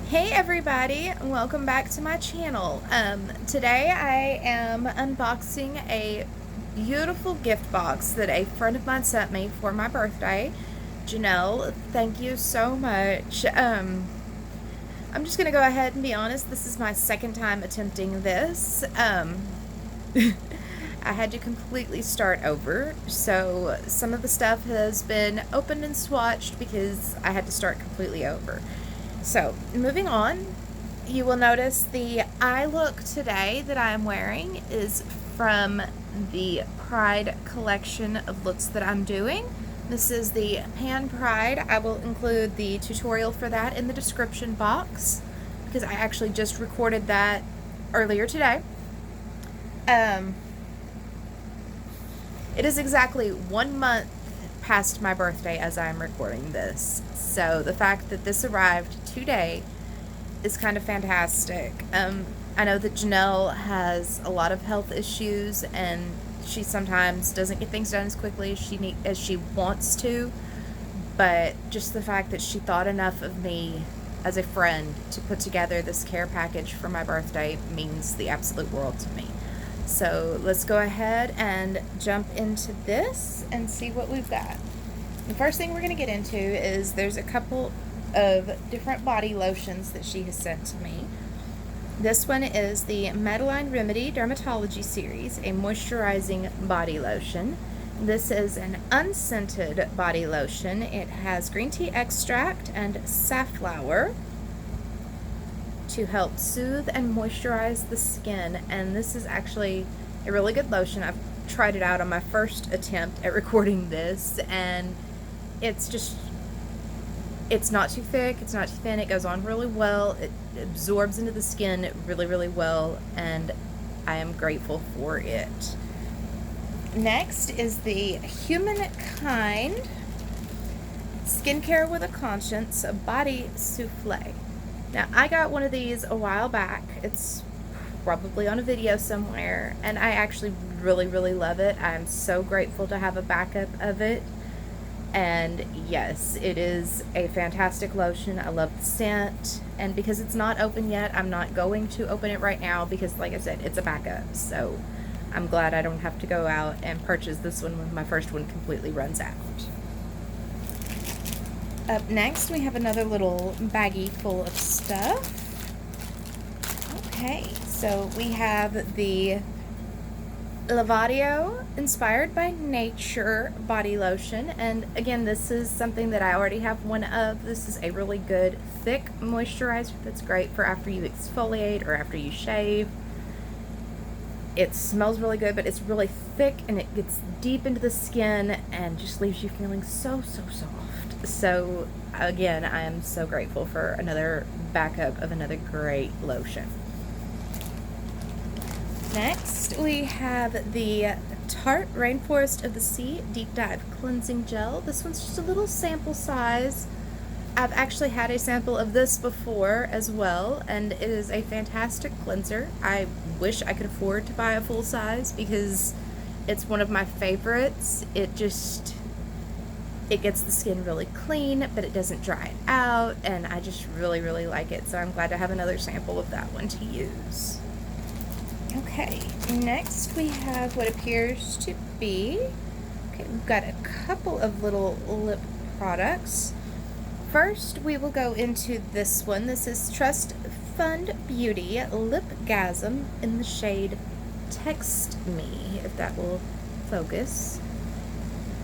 Hey everybody, welcome back to my channel. Today I am unboxing a beautiful gift box that a friend of mine sent me for my birthday. JaNell, thank you so much. I'm just gonna go ahead and be honest, this is my second time attempting this. I had to completely start over, so some of the stuff has been opened and swatched because I had to start completely over. So, moving on, you will notice the eye look today that I am wearing is from the Pride collection of looks that I'm doing. This is the Pan Pride. I will include the tutorial for that in the description box because I actually just recorded that earlier today. It is exactly 1 month past my birthday as I am recording this. So the fact that this arrived today is kind of fantastic. I know that JaNell has a lot of health issues and she sometimes doesn't get things done as quickly as she wants to, but just the fact that she thought enough of me as a friend to put together this care package for my birthday means the absolute world to me. So let's go ahead and jump into this and see what we've got. The first thing we're going to get into is there's a couple of different body lotions that she has sent to me. This one is the Madeline Remedy Dermatology Series, a moisturizing body lotion. This is an unscented body lotion. It has green tea extract and safflower to help soothe and moisturize the skin, and this is actually a really good lotion. I've tried it out on my first attempt at recording this, and it's not too thick, it's not too thin, it goes on really well, it absorbs into the skin really well, and I am grateful for it. Next is the Humankind Skincare with a Conscience Body Souffle. Now, I got one of these a while back. It's probably on a video somewhere, and I actually really love it. I'm so grateful to have a backup of it. And yes, it is a fantastic lotion. I love the scent, and because it's not open yet, I'm not going to open it right now because, like I said, it's a backup. So I'm glad I don't have to go out and purchase this one when my first one completely runs out. Up next, we have another little baggie full of stuff. Okay, so we have the Lavadio Inspired by Nature body lotion, and again, this is something that I already have one of. This is a really good thick moisturizer that's great for after you exfoliate or after you shave. It smells really good, but it's really thick and it gets deep into the skin and just leaves you feeling so soft. So again, I am so grateful for another backup of another great lotion. Next, we have the Tarte Rainforest of the Sea Deep Dive Cleansing Gel. This one's just a little sample size. I've actually had a sample of this before as well, and it is a fantastic cleanser. I wish I could afford to buy a full size because it's one of my favorites. It gets the skin really clean, but it doesn't dry it out, and I just really like it. So I'm glad to have another sample of that one to use. Okay, next we have what appears to be, we've got a couple of little lip products. First, we will go into this one. This is Trust Fund Beauty Lipgasm in the shade Text Me, if that will focus.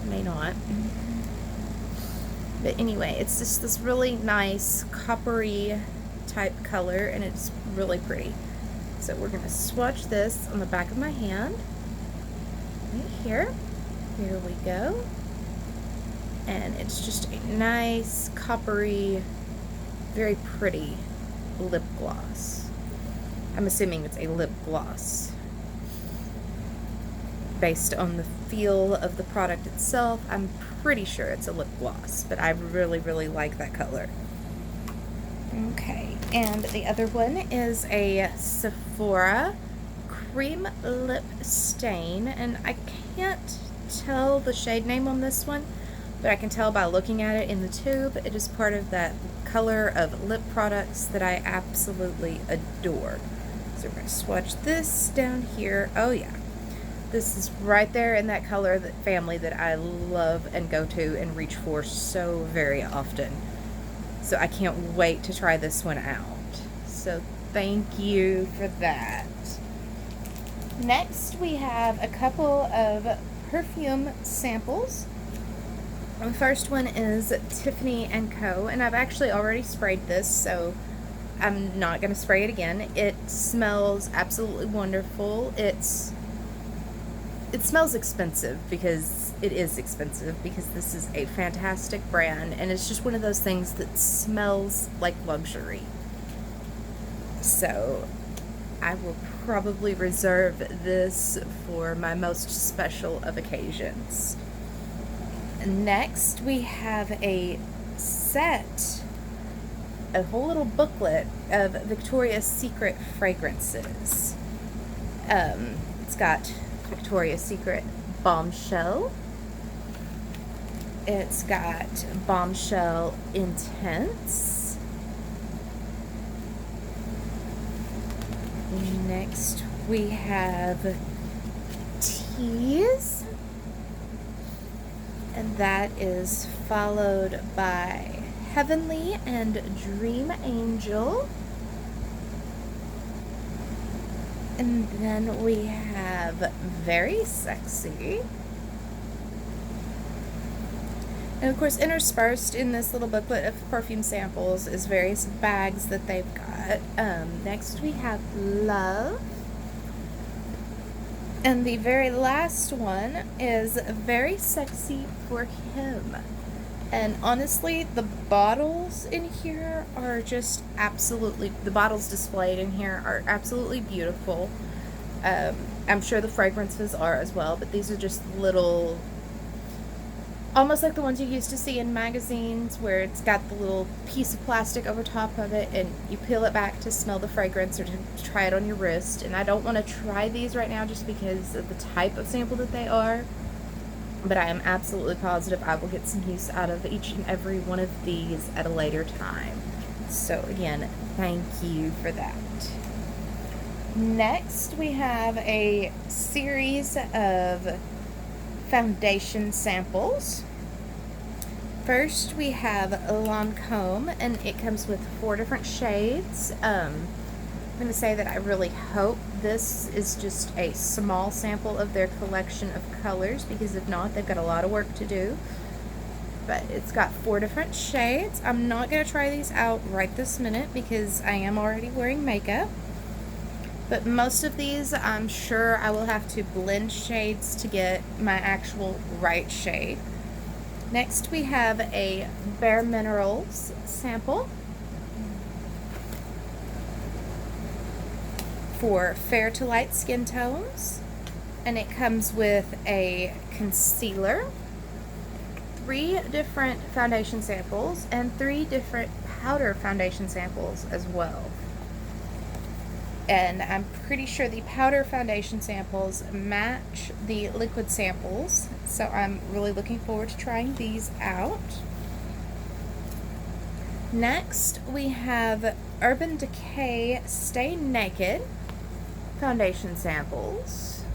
May not. But anyway, it's just this really nice coppery type color, and it's really pretty. So we're going to swatch this on the back of my hand. Right here. Here we go. And it's just a nice, coppery, very pretty lip gloss. I'm assuming it's a lip gloss. Based on the feel of the product itself, I'm pretty sure it's a lip gloss, but I really like that color. Okay, and the other one is a Sephora Cream Lip Stain, and I can't tell the shade name on this one, but I can tell by looking at it in the tube. It is part of that color of lip products that I absolutely adore. So we're going to swatch this down here. Oh yeah, this is right there in that color family that I love and go to and reach for so very often. So I can't wait to try this one out. So thank you for that. Next we have a couple of perfume samples. The first one is Tiffany & Co. And I've actually already sprayed this, so I'm not going to spray it again. It smells absolutely wonderful. It smells expensive because it is expensive, because this is a fantastic brand, and it's just one of those things that smells like luxury. So I will probably reserve this for my most special of occasions. Next, we have a set, a whole little booklet of Victoria's Secret fragrances. It's got Victoria's Secret Bombshell. It's got Bombshell Intense. Next, we have Tease. And that is followed by Heavenly and Dream Angel. And then we have Very Sexy. And of course, interspersed in this little booklet of perfume samples is various bags that they've got. Next we have Love. And the very last one is Very Sexy for Him. And honestly, the bottles in here are just absolutely, the bottles displayed in here are absolutely beautiful. I'm sure the fragrances are as well, but these are just little, almost like the ones you used to see in magazines, where it's got the little piece of plastic over top of it and you peel it back to smell the fragrance or to try it on your wrist. And I don't want to try these right now just because of the type of sample that they are, but I am absolutely positive I will get some use out of each and every one of these at a later time. So again, thank you for that. Next, we have a series of foundation samples. First, we have Lancome, and it comes with 4 different shades. I'm going to say that I really hope this is just a small sample of their collection of colors, because if not, they've got a lot of work to do. But it's got 4 different shades. I'm not going to try these out right this minute because I am already wearing makeup. But most of these, I'm sure I will have to blend shades to get my actual right shade. Next, we have a Bare Minerals sample for fair to light skin tones. And it comes with a concealer, 3 different foundation samples, and 3 different powder foundation samples as well. And I'm pretty sure the powder foundation samples match the liquid samples, so I'm really looking forward to trying these out. Next, we have Urban Decay Stay Naked foundation samples,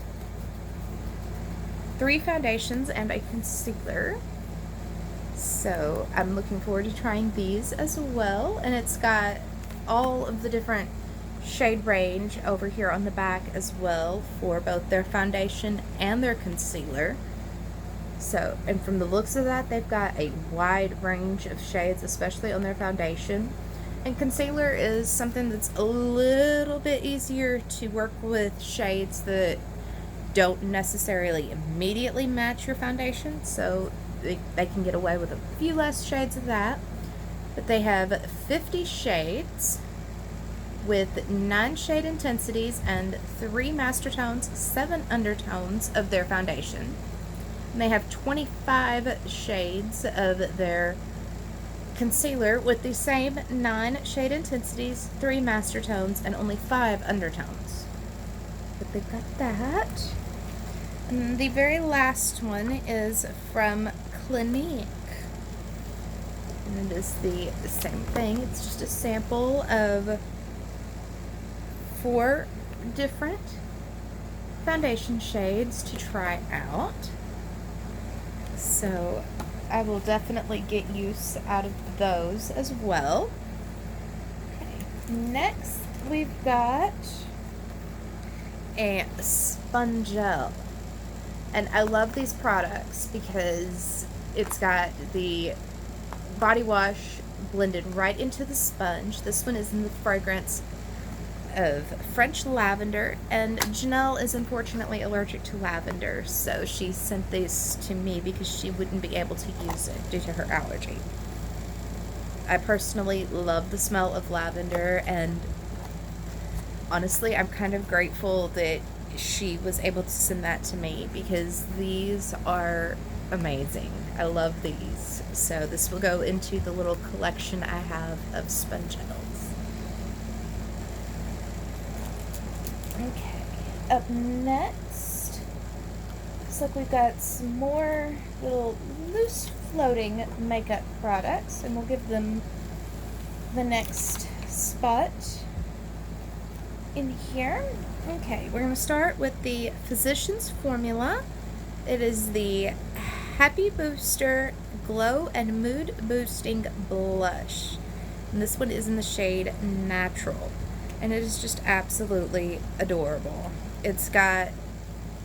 3 foundations and a concealer. So I'm looking forward to trying these as well, and it's got all of the different shade range over here on the back as well for both their foundation and their concealer. So, and from the looks of that, they've got a wide range of shades, especially on their foundation. And concealer is something that's a little bit easier to work with shades that don't necessarily immediately match your foundation, so they can get away with a few less shades of that. But they have 50 shades with 9 shade intensities and 3 master tones, 7 undertones of their foundation. And they have 25 shades of their concealer with the same 9 shade intensities, 3 master tones, and only 5 undertones. But they've got that. And the very last one is from Clinique. And it is the same thing. It's just a sample of 4 different foundation shades to try out. So I will definitely get use out of those as well. Okay. Next, we've got a sponge gel. And I love these products because it's got the body wash blended right into the sponge. This one is in the fragrance of French lavender, and JaNell is unfortunately allergic to lavender, so she sent these to me because she wouldn't be able to use it due to her allergy. I personally love the smell of lavender, and honestly, I'm kind of grateful that she was able to send that to me because these are amazing. I love these. So this will go into the little collection I have of sponge gels. Okay, up next, looks like we've got some more little loose floating makeup products, and we'll give them the next spot in here. Okay, we're going to start with the Physicians Formula. It is the Happy Booster Glow and Mood Boosting Blush. And this one is in the shade Natural. And it is just absolutely adorable. It's got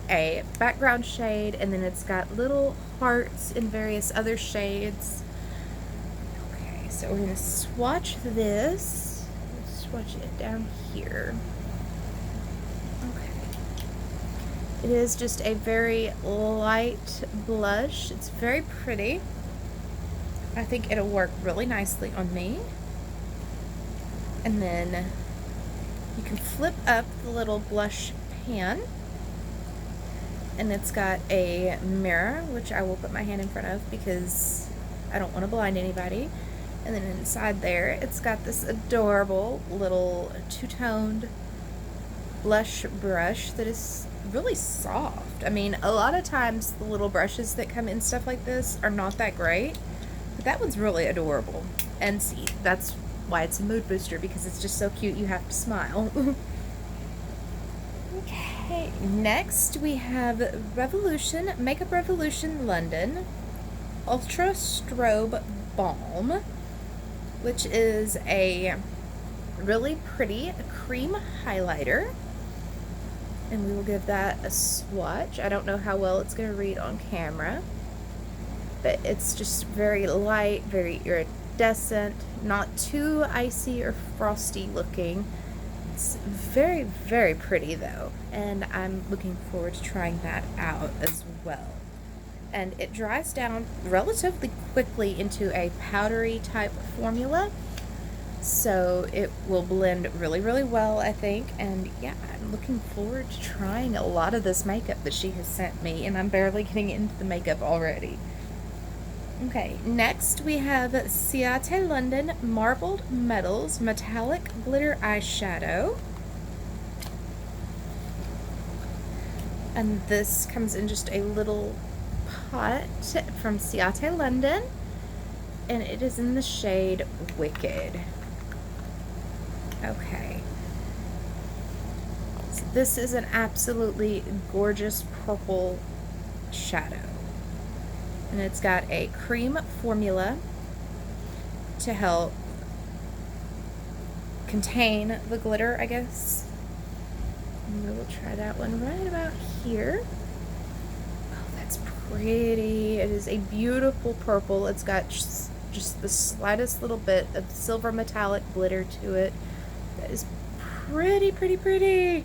a background shade, and then it's got little hearts in various other shades. Okay, so we're going to swatch this. Let's swatch it down here. Okay. It is just a very light blush. It's very pretty. I think it'll work really nicely on me. And then you can flip up the little blush pan, and it's got a mirror, which I will put my hand in front of because I don't want to blind anybody. And then inside there, it's got this adorable little two-toned blush brush that is really soft. I mean, a lot of times the little brushes that come in stuff like this are not that great, but that one's really adorable. And see, that's why it's a mood booster, because it's just so cute you have to smile. Okay, next we have Makeup Revolution London Ultra Strobe Balm, which is a really pretty cream highlighter. And we will give that a swatch. I don't know how well it's going to read on camera, but it's just very light, very iridescent, not too icy or frosty looking. It's very, very pretty though, and I'm looking forward to trying that out as well. And it dries down relatively quickly into a powdery type formula, so it will blend really, really well, I think. And yeah, I'm looking forward to trying a lot of this makeup that she has sent me, and I'm barely getting into the makeup already. Okay, next we have Ciate London Marbled Metals Metallic Glitter Eyeshadow. And this comes in just a little pot from Ciate London, and it is in the shade Wicked. Okay. So this is an absolutely gorgeous purple shadow. And it's got a cream formula to help contain the glitter, I guess. And we will try that one right about here. Oh, that's pretty. It is a beautiful purple. It's got just the slightest little bit of silver metallic glitter to it. That is pretty, pretty, pretty.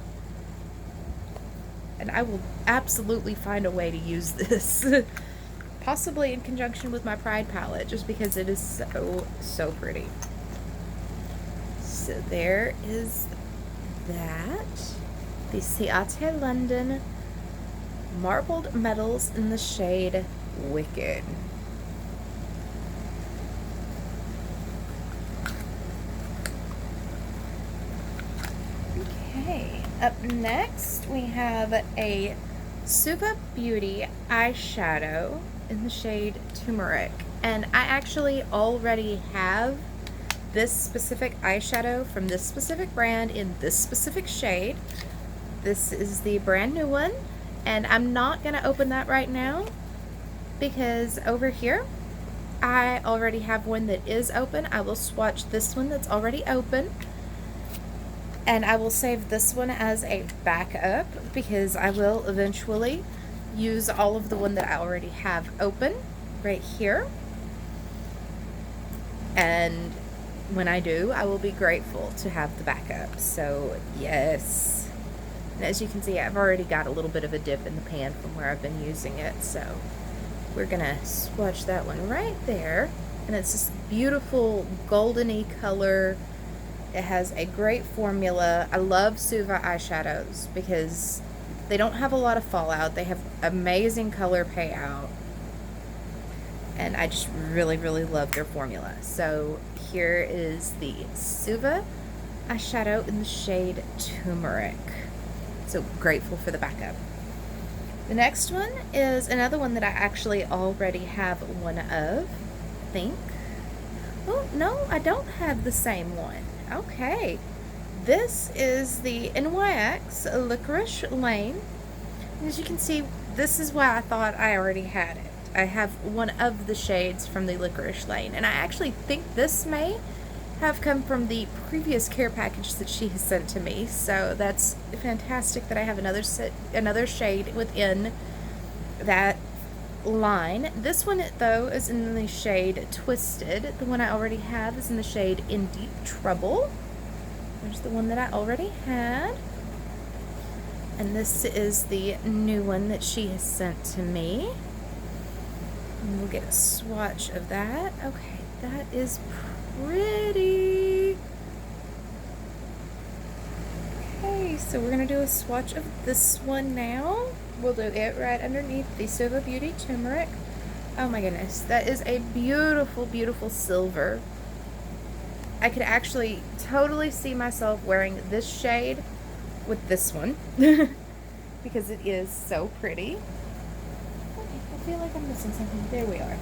And I will absolutely find a way to use this. Possibly in conjunction with my Pride palette, just because it is so, so pretty. So there is that. The Ciate London Marbled Metals in the shade Wicked. Okay, up next we have a Suva Beauty eyeshadow in the shade Turmeric. And I actually already have this specific eyeshadow from this specific brand in this specific shade. This is the brand new one, and I'm not going to open that right now because over here I already have one that is open. I will swatch this one that's already open, and I will save this one as a backup because I will eventually use all of the one that I already have open right here. And when I do, I will be grateful to have the backup. So yes, and as you can see, I've already got a little bit of a dip in the pan from where I've been using it, so we're gonna swatch that one right there. And it's this beautiful goldeny color. It has a great formula. I love Suva eyeshadows because they don't have a lot of fallout. They have amazing color payout, and I just really, really love their formula. So here is the Suva eyeshadow in the shade Turmeric. So grateful for the backup. The next one is another one that I actually already have one of, I think. Oh, no, I don't have the same one. Okay. This is the NYX Licorice Lane. As you can see, this is why I thought I already had it. I have one of the shades from the Licorice Lane, and I actually think this may have come from the previous care package that she has sent to me, so that's fantastic that I have another shade within that line. This one, though, is in the shade Twisted. The one I already have is in the shade In Deep Trouble. There's the one that I already had. And this is the new one that she has sent to me. And we'll get a swatch of that. Okay, that is pretty. Okay, so we're going to do a swatch of this one now. We'll do it right underneath the Suva Beauty Turmeric. Oh my goodness, that is a beautiful, beautiful silver. I could actually totally see myself wearing this shade with this one because it is so pretty. I feel like I'm missing something. There we are.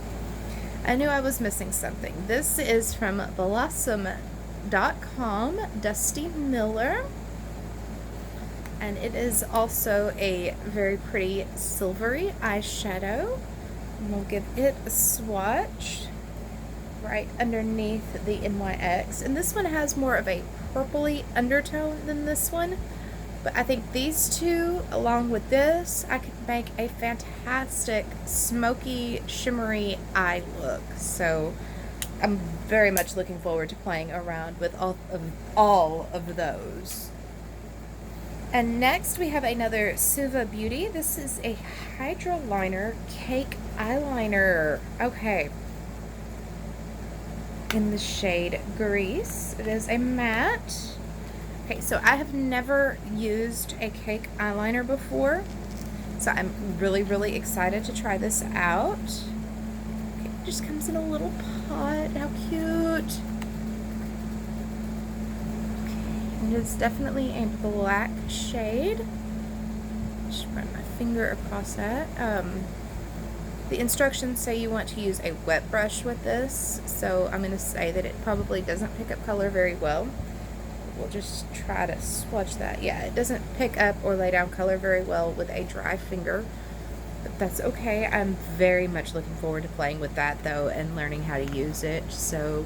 I knew I was missing something. This is from Blossom.com, Dusty Miller. And it is also a very pretty silvery eyeshadow. And we'll give it a swatch right underneath the NYX. And this one has more of a purpley undertone than this one. But I think these two, along with this, I could make a fantastic smoky, shimmery eye look. So I'm very much looking forward to playing around with all of those. And next we have another Suva Beauty. This is a Hydra Liner Cake Eyeliner. Okay. In the shade Grease. It is a matte. Okay, so I have never used a cake eyeliner before, so I'm really, really excited to try this out. Okay, it just comes in a little pot. How cute. Okay, it is definitely a black shade. Just run my finger across that. The instructions say you want to use a wet brush with this, so I'm going to say that it probably doesn't pick up color very well. We'll just try to swatch that. Yeah, it doesn't pick up or lay down color very well with a dry finger, but that's okay. I'm very much looking forward to playing with that, though, and learning how to use it. So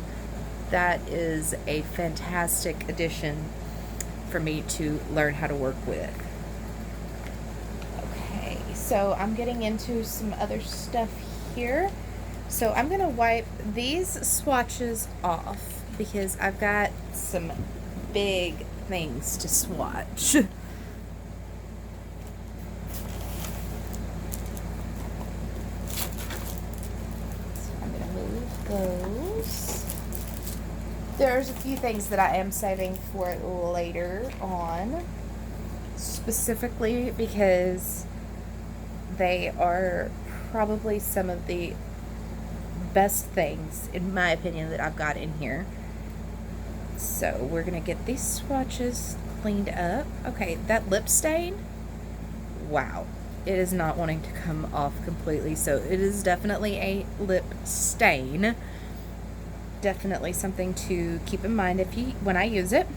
that is a fantastic addition for me to learn how to work with. Okay, so I'm getting into some other stuff here. So I'm going to wipe these swatches off because I've got some big things to swatch. So I'm going to move those. There's a few things that I am saving for later on, specifically because they are probably some of the best things, in my opinion, that I've got in here. So we're going to get these swatches cleaned up. Okay, that lip stain, wow. it is not wanting to come off completely, so it is definitely a lip stain. Definitely something to keep in mind when I use it.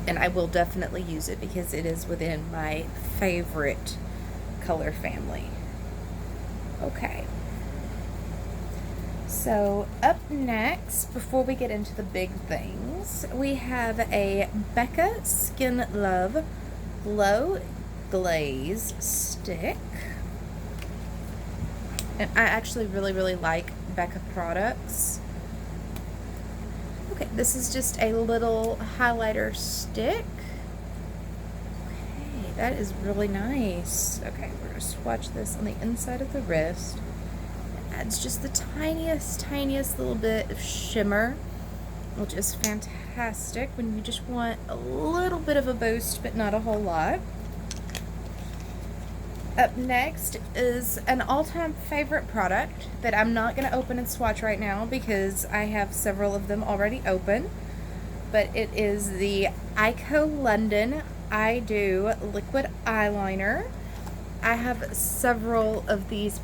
And I will definitely use it because it is within my favorite color family. Okay. So up next, before we get into the big things, we have a Becca Skin Love Glow Glaze Stick. And I actually really like Becca products. Okay, this is just a little highlighter stick. Okay, that is really nice. Okay, we're going to swatch this on the inside of the wrist. It adds just the tiniest little bit of shimmer, which is fantastic when you just want a little bit of a boost, but not a whole lot. Up next is an all-time favorite product that I'm not going to open and swatch right now because I have several of them already open. But it is the Ico London I Do Liquid Eyeliner. I have several of these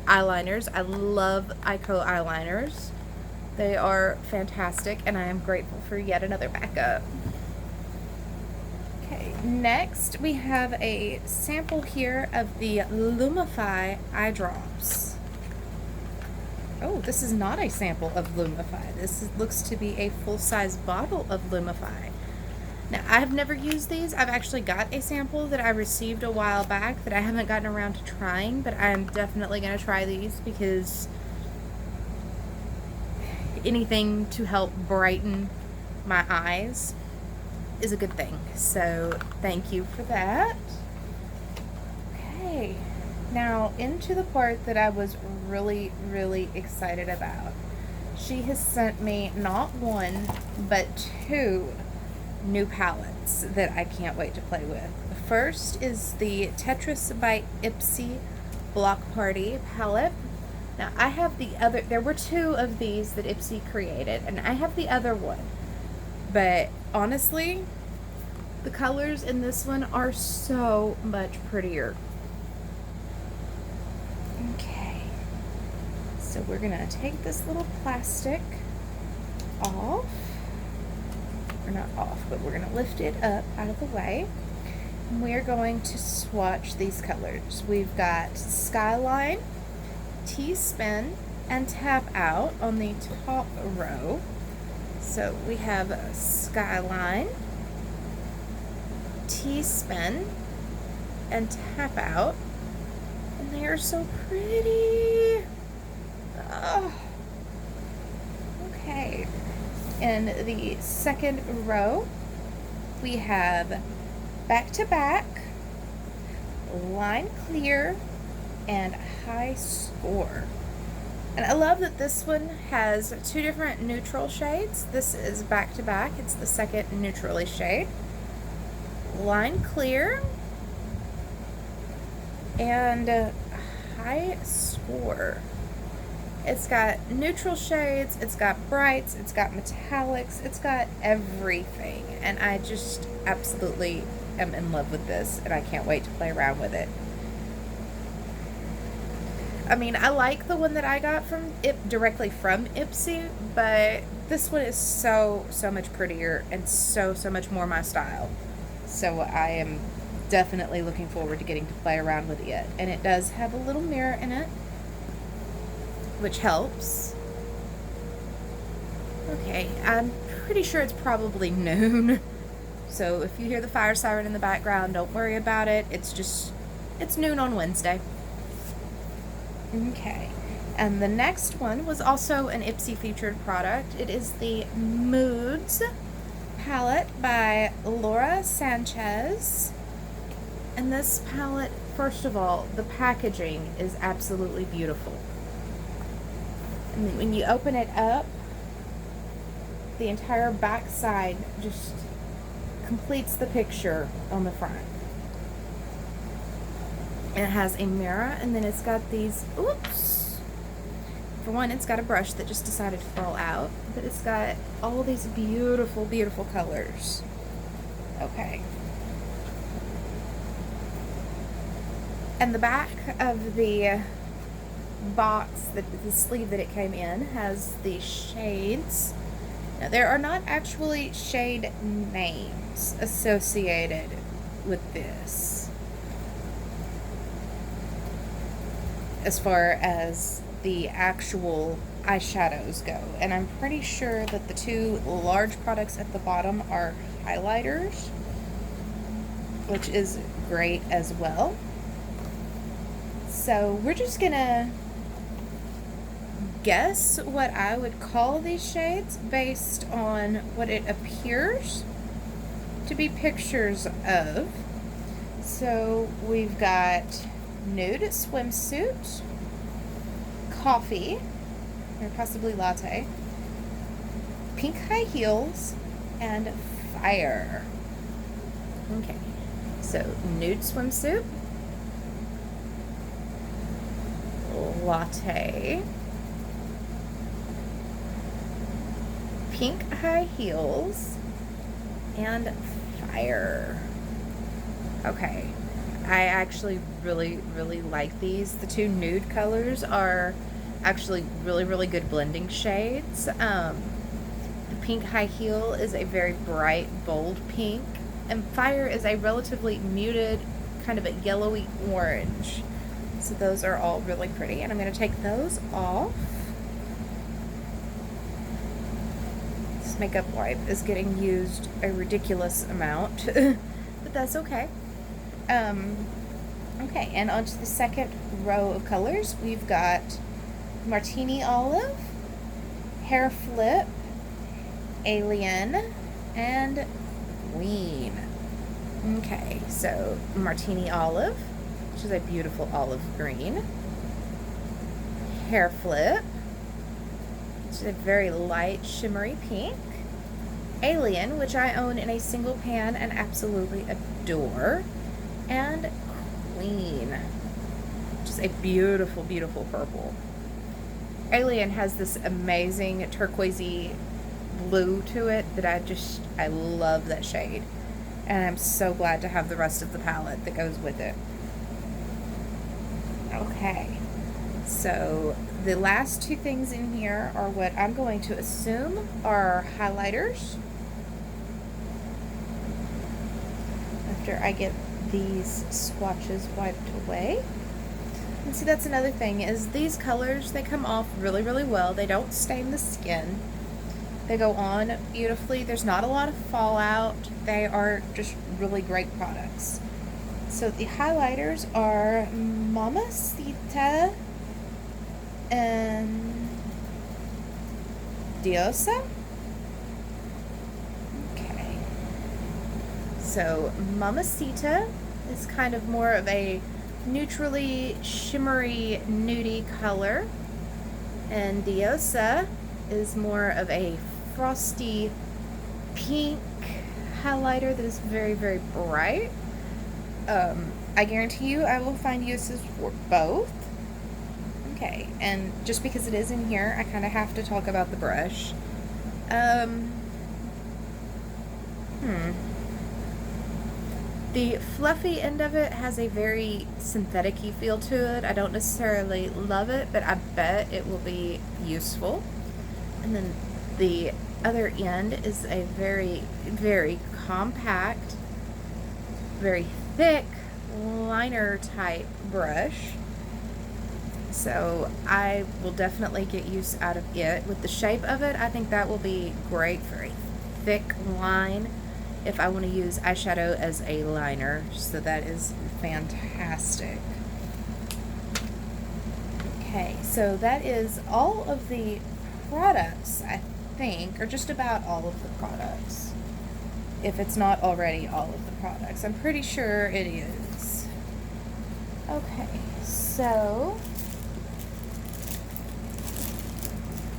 eyeliners. I love Ico eyeliners. They are fantastic, and I am grateful for yet another backup. Okay, next we have a sample here of the Lumify eye drops. Oh, this is not a sample of Lumify. Looks to be a full-size bottle of Lumify. Now, I have never used these. I've actually got a sample that I received a while back that I haven't gotten around to trying, but I'm definitely going to try these because anything to help brighten my eyes is a good thing. So thank you for that. Okay, now into the part that I was really excited about. She has sent me not one but two new palettes that I can't wait to play with. The first is the Tetris by Ipsy Block Party palette. Now I have the other, there were two of these that Ipsy created, and I have the other one. But honestly, the colors in this one are so much prettier. Okay, so we're gonna take this little plastic off. Or not off, but we're gonna lift it up out of the way. And we're going to swatch these colors. We've got Skyline, T-Spin, and Tap Out on the top row. So we have Skyline, T-Spin, and Tap Out, and they are so pretty. Oh. Okay, in the second row we have Back to Back, Line Clear, and High Score. And I love that this one has two different neutral shades. This is Back to Back, it's the second neutrally shade. Line Clear and High Score. It's got neutral shades, it's got brights, it's got metallics, it's got everything. And I just absolutely am in love with this, and I can't wait to play around with it. I mean, I like the one that I got directly from Ipsy, but this one is so much prettier and so much more my style. So I am definitely looking forward to getting to play around with it. And it does have a little mirror in it, which helps. Okay, I'm pretty sure it's probably noon. So if you hear the fire siren in the background, don't worry about it. It's noon on Wednesday. Okay, and the next one was also an Ipsy featured product. It is the Moods palette by Laura Sanchez. And this palette, first of all, the packaging is absolutely beautiful. And then when you open it up, the entire back side just completes the picture on the front. And it has a mirror, and then it's got these, oops. For one, it's got a brush that just decided to fall out, but it's got all these beautiful colors. Okay. And the back of the box, the sleeve that it came in, has the shades. Now, there are not actually shade names associated with this as far as the actual eyeshadows go, and I'm pretty sure that the two large products at the bottom are highlighters, which is great as well. So we're just gonna guess what I would call these shades based on what it appears to be pictures of. So we've got nude swimsuit, coffee, or possibly latte, pink high heels, and fire. Okay, so nude swimsuit, latte, pink high heels, and fire. Okay, I actually really like these. The two nude colors are actually really good blending shades. The pink high heel is a very bright, bold pink, and fire is a relatively muted, kind of a yellowy orange. So those are all really pretty, and I'm going to take those off. This makeup wipe is getting used a ridiculous amount, but that's okay. Okay, and onto the second row of colors, we've got Martini Olive, Hair Flip, Alien, and Queen. Okay, so Martini Olive, which is a beautiful olive green. Hair Flip, which is a very light shimmery pink. Alien, which I own in a single pan and absolutely adore. And Queen, which is a beautiful purple. Alien has this amazing turquoisey blue to it that I love that shade, and I'm so glad to have the rest of the palette that goes with it. Okay, so the last two things in here are what I'm going to assume are highlighters. After I get these swatches wiped away. And see, that's another thing, is these colors, they come off really well. They don't stain the skin. They go on beautifully. There's not a lot of fallout. They are just really great products. So the highlighters are Mamacita and Diosa. Okay. So Mamacita is kind of more of a neutrally shimmery nudie color, and Diosa is more of a frosty pink highlighter that is very bright. I guarantee you I will find uses for both. Okay, and just because it is in here, I kind of have to talk about the brush. The fluffy end of it has a very synthetic-y feel to it. I don't necessarily love it, but I bet it will be useful. And then the other end is a very compact, very thick liner type brush. So I will definitely get use out of it. With the shape of it, I think that will be great for a thick line if I want to use eyeshadow as a liner. So that is fantastic. Okay, so that is all of the products, I think, or just about all of the products. If it's not already all of the products. I'm pretty sure it is. Okay, so...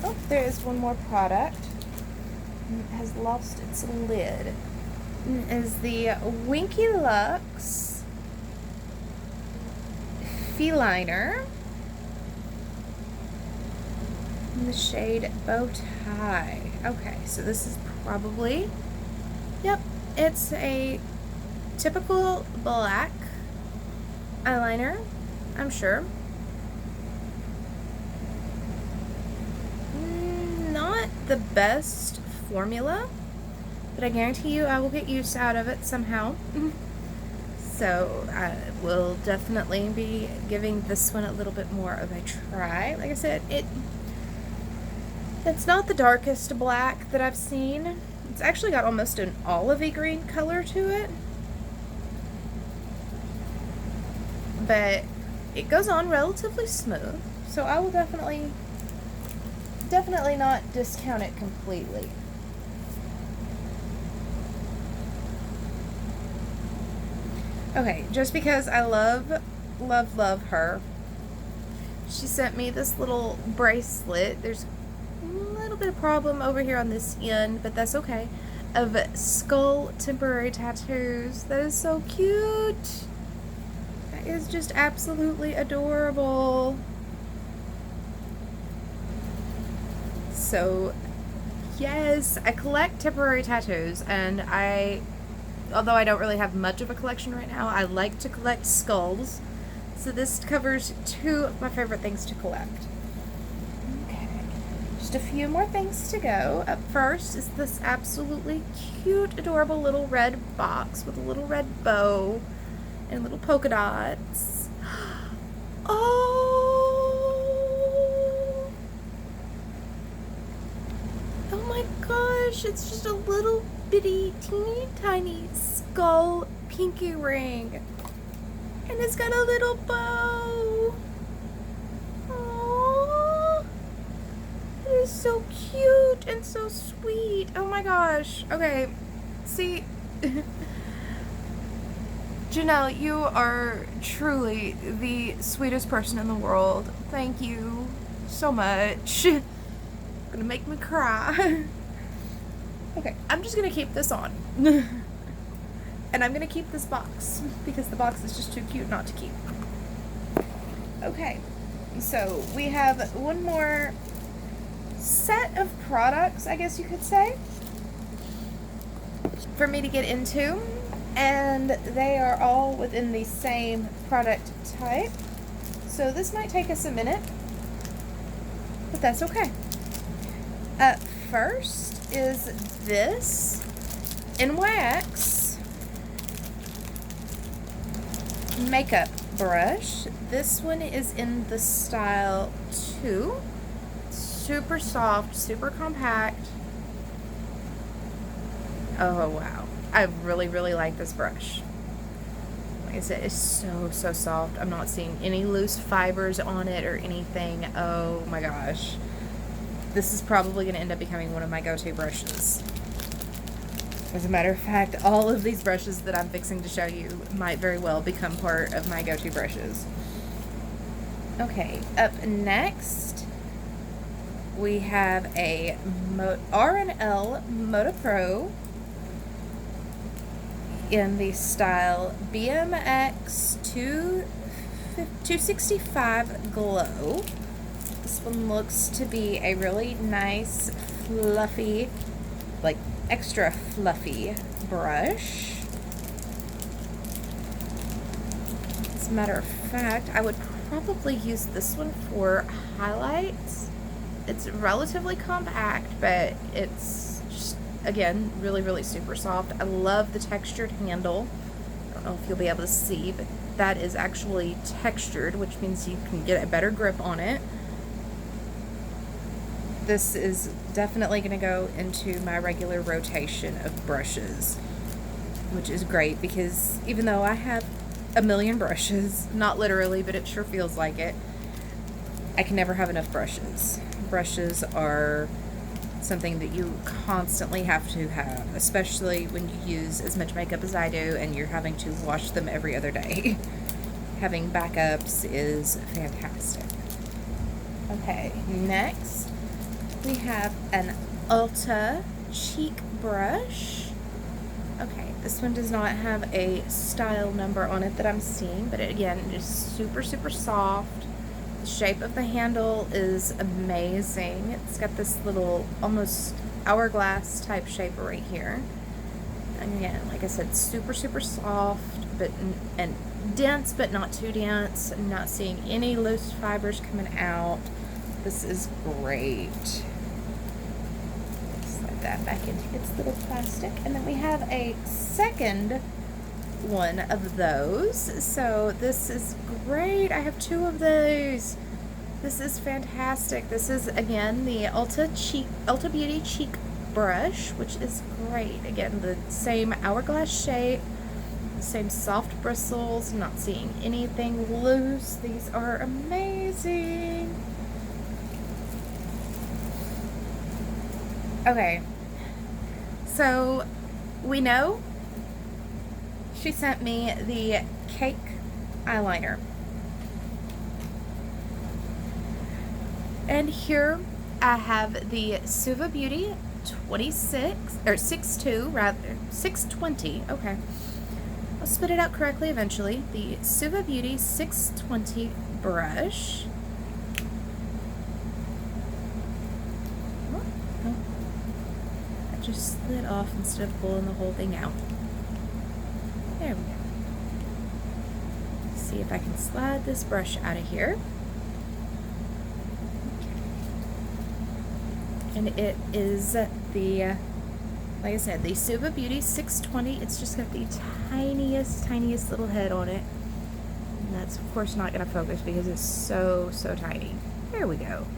oh, there is one more product. It has lost its lid. It is the Winky Lux Feliner in the shade Bow Tie. Okay, so this is probably... yep, it's a typical black eyeliner, I'm sure. Not the best formula, but I guarantee you I will get use out of it somehow. So I will definitely be giving this one a little bit more of a try. Like I said, it's not the darkest black that I've seen. It's actually got almost an olivey green color to it. But it goes on relatively smooth, so I will definitely not discount it completely. Okay, just because I love her, she sent me this little bracelet. There's a little bit of problem over here on this end, but that's okay, of skull temporary tattoos. That is so cute. That is just absolutely adorable. So yes, I collect temporary tattoos, and although I don't really have much of a collection right now, I like to collect skulls. So this covers two of my favorite things to collect. Okay, just a few more things to go. Up first is this absolutely cute, adorable little red box with a little red bow and little polka dots. Oh my gosh, it's just a little bitty, teeny tiny skull pinky ring. And it's got a little bow. Aww. It is so cute and so sweet. Oh my gosh. Okay, see, JaNell, you are truly the sweetest person in the world. Thank you so much. Gonna make me cry. Okay, I'm just gonna keep this on. And I'm gonna keep this box because the box is just too cute not to keep. Okay, so we have one more set of products, I guess you could say, for me to get into, and they are all within the same product type. So this might take us a minute, but that's okay. First is this NYX makeup brush. This one is in the style 2. Super soft, super compact. Oh wow, I really like this brush. Like I said, it's so soft. I'm not seeing any loose fibers on it or anything. Oh my gosh, this is probably going to end up becoming one of my go-to brushes. As a matter of fact, all of these brushes that I'm fixing to show you might very well become part of my go-to brushes. Okay, up next we have a R&L Moda Pro in the style BMX 265 Glow. This one looks to be a really nice, fluffy, like extra fluffy brush. As a matter of fact, I would probably use this one for highlights. It's relatively compact, but it's just, again, really super soft. I love the textured handle. I don't know if you'll be able to see, but that is actually textured, which means you can get a better grip on it. This is definitely going to go into my regular rotation of brushes, which is great because even though I have a million brushes, not literally, but it sure feels like it, I can never have enough brushes. Brushes are something that you constantly have to have, especially when you use as much makeup as I do and you're having to wash them every other day. Having backups is fantastic. Okay, next we have an Ulta cheek brush. Okay, this one does not have a style number on it that I'm seeing, but again, it is super soft. The shape of the handle is amazing. It's got this little almost hourglass type shape right here. And again, like I said, super, super soft, but and dense, but not too dense. I'm not seeing any loose fibers coming out. This is great. Slide that back into its little plastic. And then we have a second one of those. So this is great. I have 2 of those. This is fantastic. This is, again, the Ulta Beauty Cheek brush, which is great. Again, the same hourglass shape, the same soft bristles. I'm not seeing anything loose. These are amazing. Okay, so we know she sent me the cake eyeliner. And here I have the Suva Beauty 620, okay. I'll spit it out correctly eventually. The Suva Beauty 620 brush. Oh, that just slid off instead of pulling the whole thing out. There we go. See if I can slide this brush out of here. And it is the, like I said, the Suva Beauty 620. It's just got the tiniest little head on it. And that's, of course, not going to focus because it's so tiny. There we go.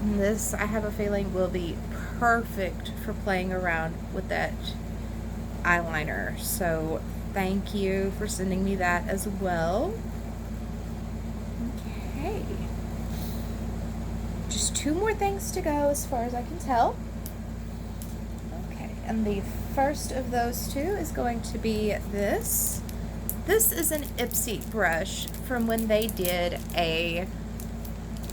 And this, I have a feeling, will be perfect for playing around with that eyeliner. So, thank you for sending me that as well. Okay. Just 2 more things to go as far as I can tell. Okay, and the first of those 2 is going to be this. This is an Ipsy brush from when they did a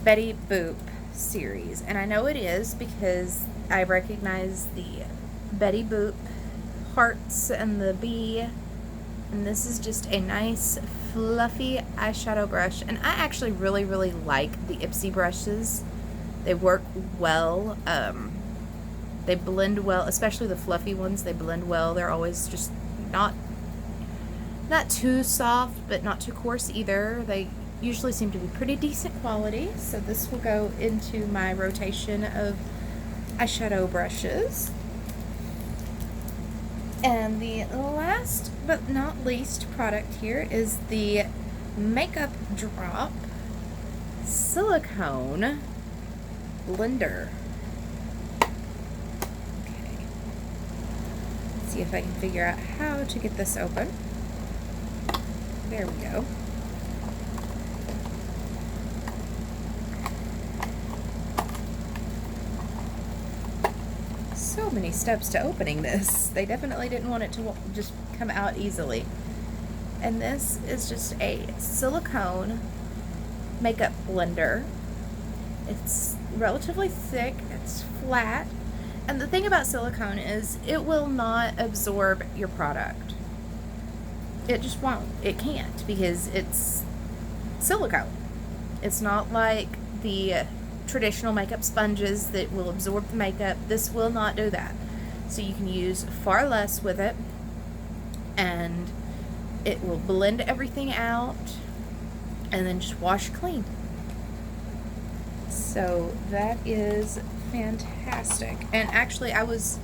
Betty Boop series. And I know it is because I recognize the Betty Boop hearts and the bee. And this is just a nice fluffy eyeshadow brush. And I actually really like the Ipsy brushes. They work well. They blend well, especially the fluffy ones. They blend well. They're always just not too soft, but not too coarse either. They usually seem to be pretty decent quality. So this will go into my rotation of eyeshadow brushes. And the last but not least product here is the Makeup Drop Silicone Blender. Okay. Let's see if I can figure out how to get this open. There we go. So many steps to opening this. They definitely didn't want it to just come out easily. And this is just a silicone makeup blender. It's relatively thick, it's flat, and the thing about silicone is it will not absorb your product. It just won't. It can't because it's silicone. It's not like the traditional makeup sponges that will absorb the makeup. This will not do that. So you can use far less with it, and it will blend everything out and then just wash clean. So that is fantastic. And actually I was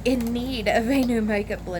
in need of a new makeup blender